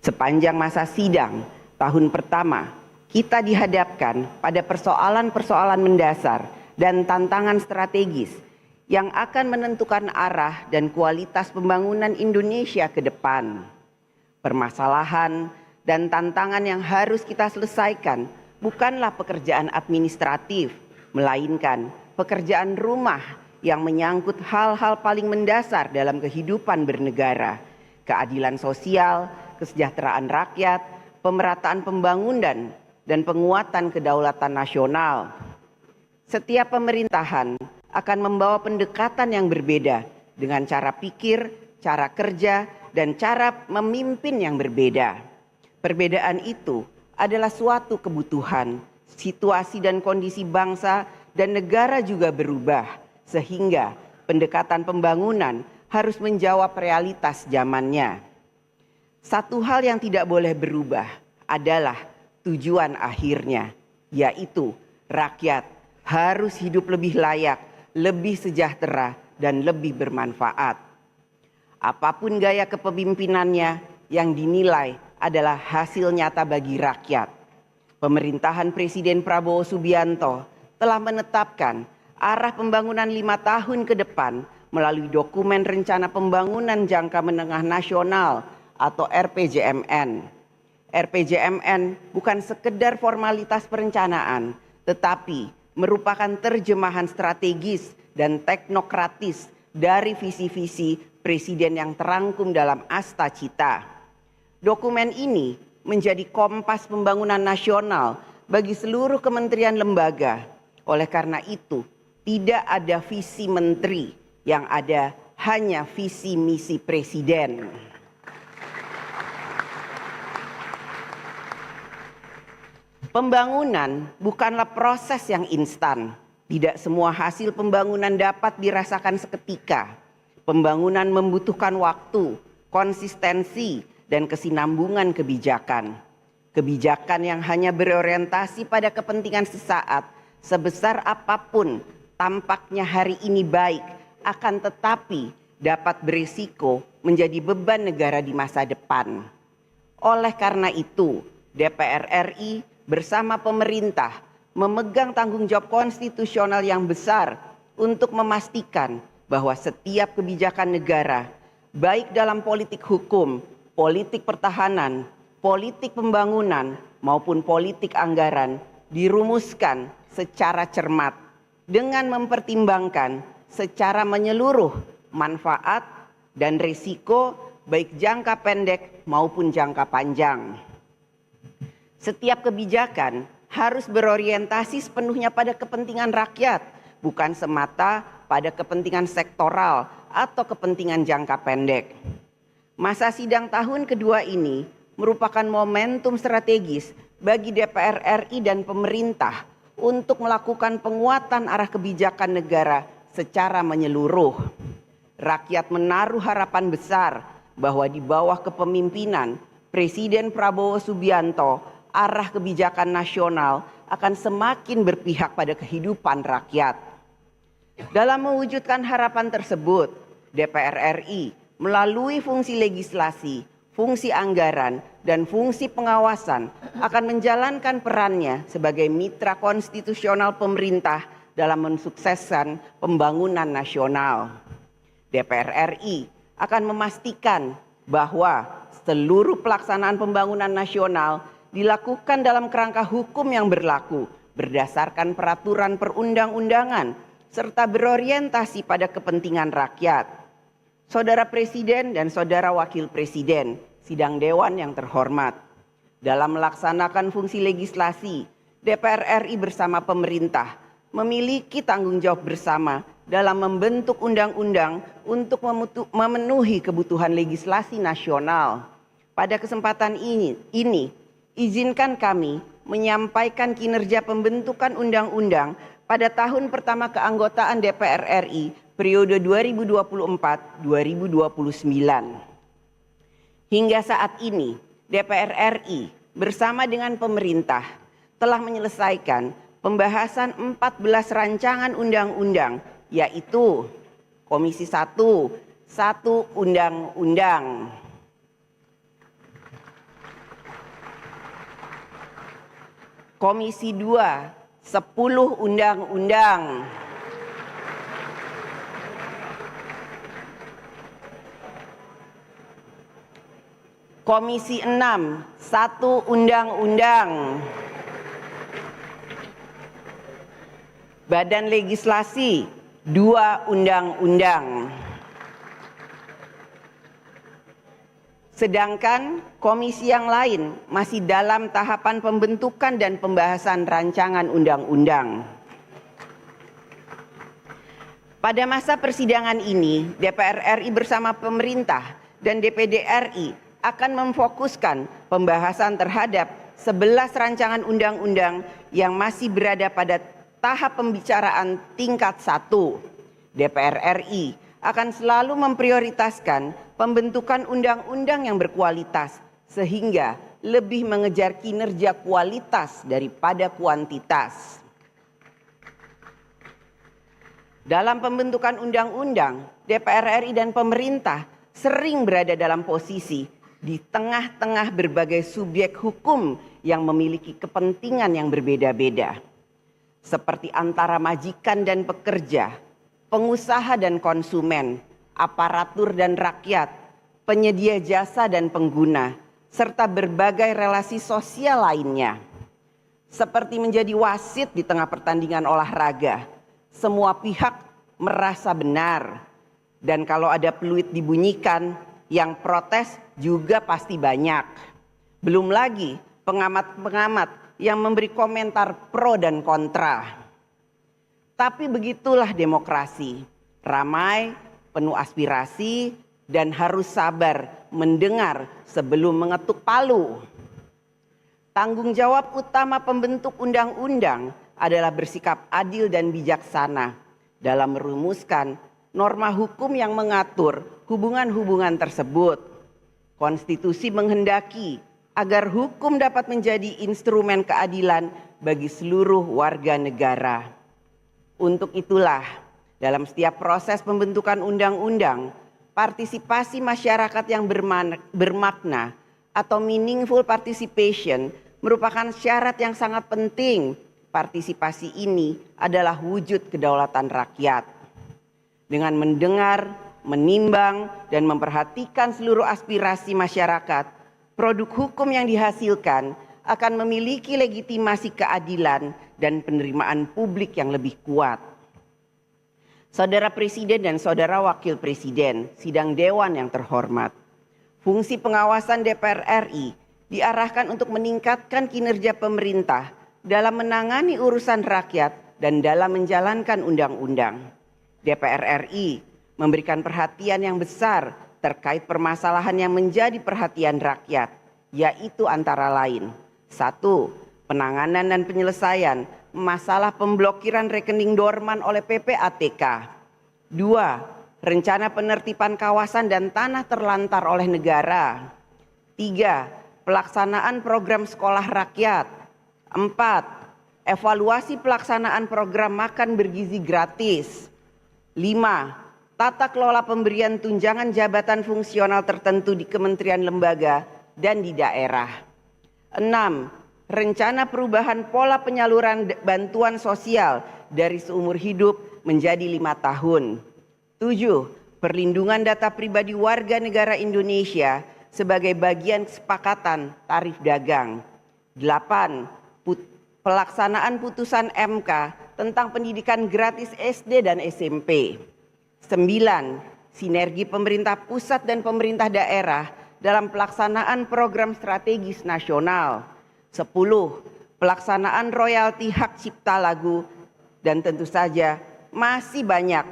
Sepanjang masa sidang tahun pertama, kita dihadapkan pada persoalan-persoalan mendasar dan tantangan strategis yang akan menentukan arah dan kualitas pembangunan Indonesia ke depan. Permasalahan dan tantangan yang harus kita selesaikan bukanlah pekerjaan administratif, melainkan pekerjaan rumah yang menyangkut hal-hal paling mendasar dalam kehidupan bernegara, keadilan sosial, kesejahteraan rakyat, pemerataan pembangunan, dan penguatan kedaulatan nasional. Setiap pemerintahan akan membawa pendekatan yang berbeda dengan cara pikir, cara kerja, dan cara memimpin yang berbeda. Perbedaan itu adalah suatu kebutuhan. Situasi dan kondisi bangsa dan negara juga berubah, sehingga pendekatan pembangunan harus menjawab realitas zamannya. Satu hal yang tidak boleh berubah adalah tujuan akhirnya, yaitu rakyat harus hidup lebih layak, lebih sejahtera, dan lebih bermanfaat. Apapun gaya kepemimpinannya yang dinilai adalah hasil nyata bagi rakyat. Pemerintahan Presiden Prabowo Subianto telah menetapkan arah pembangunan 5 tahun ke depan melalui dokumen Rencana Pembangunan Jangka Menengah Nasional atau RPJMN. RPJMN bukan sekedar formalitas perencanaan, tetapi merupakan terjemahan strategis dan teknokratis dari visi-visi Presiden yang terangkum dalam Asta Cita. Dokumen ini menjadi kompas pembangunan nasional bagi seluruh kementerian lembaga. Oleh karena itu, tidak ada visi menteri, yang ada hanya visi misi Presiden. Pembangunan bukanlah proses yang instan. Tidak semua hasil pembangunan dapat dirasakan seketika. Pembangunan membutuhkan waktu, konsistensi, dan kesinambungan kebijakan. Kebijakan yang hanya berorientasi pada kepentingan sesaat, sebesar apapun tampaknya hari ini baik, akan tetapi dapat berisiko menjadi beban negara di masa depan. Oleh karena itu, DPR RI bersama pemerintah memegang tanggung jawab konstitusional yang besar untuk memastikan bahwa setiap kebijakan negara, baik dalam politik hukum, politik pertahanan, politik pembangunan, maupun politik anggaran, dirumuskan secara cermat dengan mempertimbangkan secara menyeluruh manfaat dan risiko baik jangka pendek maupun jangka panjang. Setiap kebijakan harus berorientasi sepenuhnya pada kepentingan rakyat, bukan semata pada kepentingan sektoral atau kepentingan jangka pendek. Masa sidang tahun kedua ini merupakan momentum strategis bagi DPR RI dan pemerintah untuk melakukan penguatan arah kebijakan negara secara menyeluruh. Rakyat menaruh harapan besar bahwa di bawah kepemimpinan Presiden Prabowo Subianto, arah kebijakan nasional akan semakin berpihak pada kehidupan rakyat. Dalam mewujudkan harapan tersebut, DPR RI melalui fungsi legislasi, fungsi anggaran, dan fungsi pengawasan akan menjalankan perannya sebagai mitra konstitusional pemerintah dalam mensukseskan pembangunan nasional. DPR RI akan memastikan bahwa seluruh pelaksanaan pembangunan nasional dilakukan dalam kerangka hukum yang berlaku berdasarkan peraturan perundang-undangan serta berorientasi pada kepentingan rakyat. Saudara Presiden dan Saudara Wakil Presiden, sidang dewan yang terhormat, dalam melaksanakan fungsi legislasi, DPR RI bersama pemerintah memiliki tanggung jawab bersama dalam membentuk undang-undang untuk memenuhi kebutuhan legislasi nasional. Pada kesempatan ini izinkan kami menyampaikan kinerja pembentukan undang-undang pada tahun pertama keanggotaan DPR RI periode 2024-2029. Hingga saat ini, DPR RI bersama dengan pemerintah telah menyelesaikan pembahasan 14 rancangan undang-undang, yaitu Komisi 1 undang-undang, Komisi 2, 10 undang-undang. Komisi 6, 1 undang-undang. Badan Legislasi, 2 undang-undang. Sedangkan komisi yang lain masih dalam tahapan pembentukan dan pembahasan rancangan undang-undang. Pada masa persidangan ini, DPR RI bersama pemerintah dan DPD RI akan memfokuskan pembahasan terhadap 11 rancangan undang-undang yang masih berada pada tahap pembicaraan tingkat 1. DPR RI akan selalu memprioritaskan pembentukan undang-undang yang berkualitas sehingga lebih mengejar kinerja kualitas daripada kuantitas. Dalam pembentukan undang-undang, DPR RI dan pemerintah sering berada dalam posisi di tengah-tengah berbagai subjek hukum yang memiliki kepentingan yang berbeda-beda, seperti antara majikan dan pekerja, pengusaha dan konsumen, aparatur dan rakyat, penyedia jasa dan pengguna, serta berbagai relasi sosial lainnya. Seperti menjadi wasit di tengah pertandingan olahraga, semua pihak merasa benar. Dan kalau ada peluit dibunyikan, yang protes juga pasti banyak. Belum lagi pengamat-pengamat yang memberi komentar pro dan kontra. Tapi begitulah demokrasi, ramai, penuh aspirasi, dan harus sabar mendengar sebelum mengetuk palu. Tanggung jawab utama pembentuk undang-undang adalah bersikap adil dan bijaksana dalam merumuskan norma hukum yang mengatur hubungan-hubungan tersebut. Konstitusi menghendaki agar hukum dapat menjadi instrumen keadilan bagi seluruh warga negara. Untuk itulah, dalam setiap proses pembentukan undang-undang, partisipasi masyarakat yang bermakna atau meaningful participation merupakan syarat yang sangat penting. Partisipasi ini adalah wujud kedaulatan rakyat. Dengan mendengar, menimbang, dan memperhatikan seluruh aspirasi masyarakat, produk hukum yang dihasilkan akan memiliki legitimasi keadilan dan penerimaan publik yang lebih kuat. Saudara Presiden dan Saudara Wakil Presiden, sidang Dewan yang terhormat, fungsi pengawasan DPR RI diarahkan untuk meningkatkan kinerja pemerintah dalam menangani urusan rakyat dan dalam menjalankan undang-undang. DPR RI memberikan perhatian yang besar terkait permasalahan yang menjadi perhatian rakyat, yaitu antara lain: 1. Penanganan dan penyelesaian masalah pemblokiran rekening dorman oleh PPATK. 2. Rencana penertiban kawasan dan tanah terlantar oleh negara. 3. Pelaksanaan program sekolah rakyat. 4. Evaluasi pelaksanaan program makan bergizi gratis. 5. Tata kelola pemberian tunjangan jabatan fungsional tertentu di kementerian lembaga dan di daerah. 6. Rencana perubahan pola penyaluran bantuan sosial dari seumur hidup menjadi 5 tahun. 7. Perlindungan data pribadi warga negara Indonesia sebagai bagian kesepakatan tarif dagang. 8. Pelaksanaan putusan MK tentang pendidikan gratis SD dan SMP. 9. Sinergi pemerintah pusat dan pemerintah daerah dalam pelaksanaan program strategis nasional. 10. Pelaksanaan royalti hak cipta lagu. Dan tentu saja masih banyak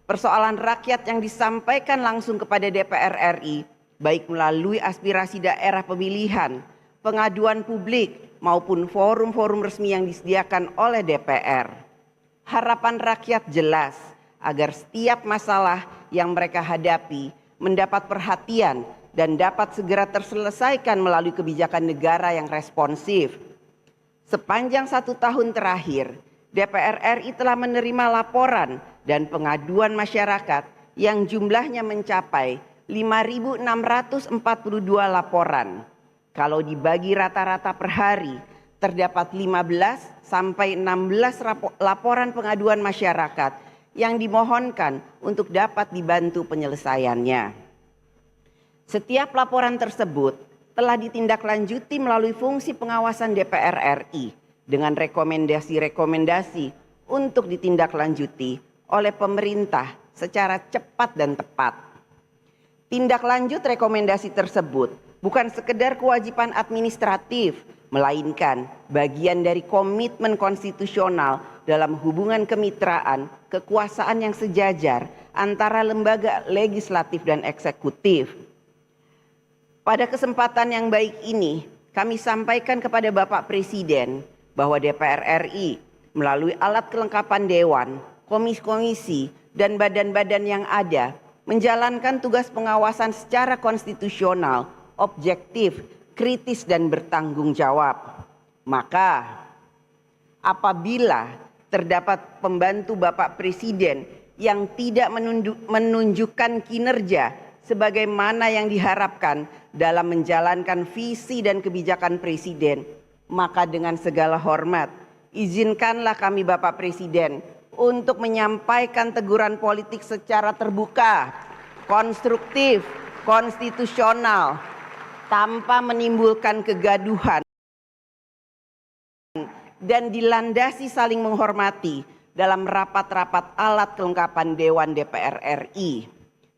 persoalan rakyat yang disampaikan langsung kepada DPR RI, baik melalui aspirasi daerah pemilihan, pengaduan publik, maupun forum-forum resmi yang disediakan oleh DPR. Harapan rakyat jelas agar setiap masalah yang mereka hadapi mendapat perhatian dan dapat segera terselesaikan melalui kebijakan negara yang responsif. Sepanjang 1 tahun terakhir, DPR RI telah menerima laporan dan pengaduan masyarakat yang jumlahnya mencapai 5.642 laporan. Kalau dibagi rata-rata per hari, terdapat 15 sampai 16 laporan pengaduan masyarakat yang dimohonkan untuk dapat dibantu penyelesaiannya. Setiap laporan tersebut telah ditindaklanjuti melalui fungsi pengawasan DPR RI dengan rekomendasi-rekomendasi untuk ditindaklanjuti oleh pemerintah secara cepat dan tepat. Tindak lanjut rekomendasi tersebut bukan sekedar kewajiban administratif, melainkan bagian dari komitmen konstitusional dalam hubungan kemitraan kekuasaan yang sejajar antara lembaga legislatif dan eksekutif. Pada kesempatan yang baik ini, kami sampaikan kepada Bapak Presiden bahwa DPR RI melalui alat kelengkapan Dewan, komisi-komisi, dan badan-badan yang ada menjalankan tugas pengawasan secara konstitusional, objektif, kritis, dan bertanggung jawab. Maka apabila terdapat pembantu Bapak Presiden yang tidak menunjukkan kinerja sebagaimana yang diharapkan dalam menjalankan visi dan kebijakan Presiden, maka dengan segala hormat, izinkanlah kami Bapak Presiden untuk menyampaikan teguran politik secara terbuka, konstruktif, konstitusional, tanpa menimbulkan kegaduhan dan dilandasi saling menghormati dalam rapat-rapat alat kelengkapan Dewan DPR RI.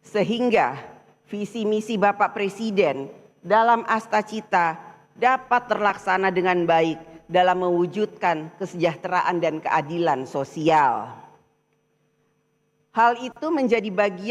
Sehingga visi misi Bapak Presiden dalam Asta Cita dapat terlaksana dengan baik dalam mewujudkan kesejahteraan dan keadilan sosial. Hal itu menjadi bagian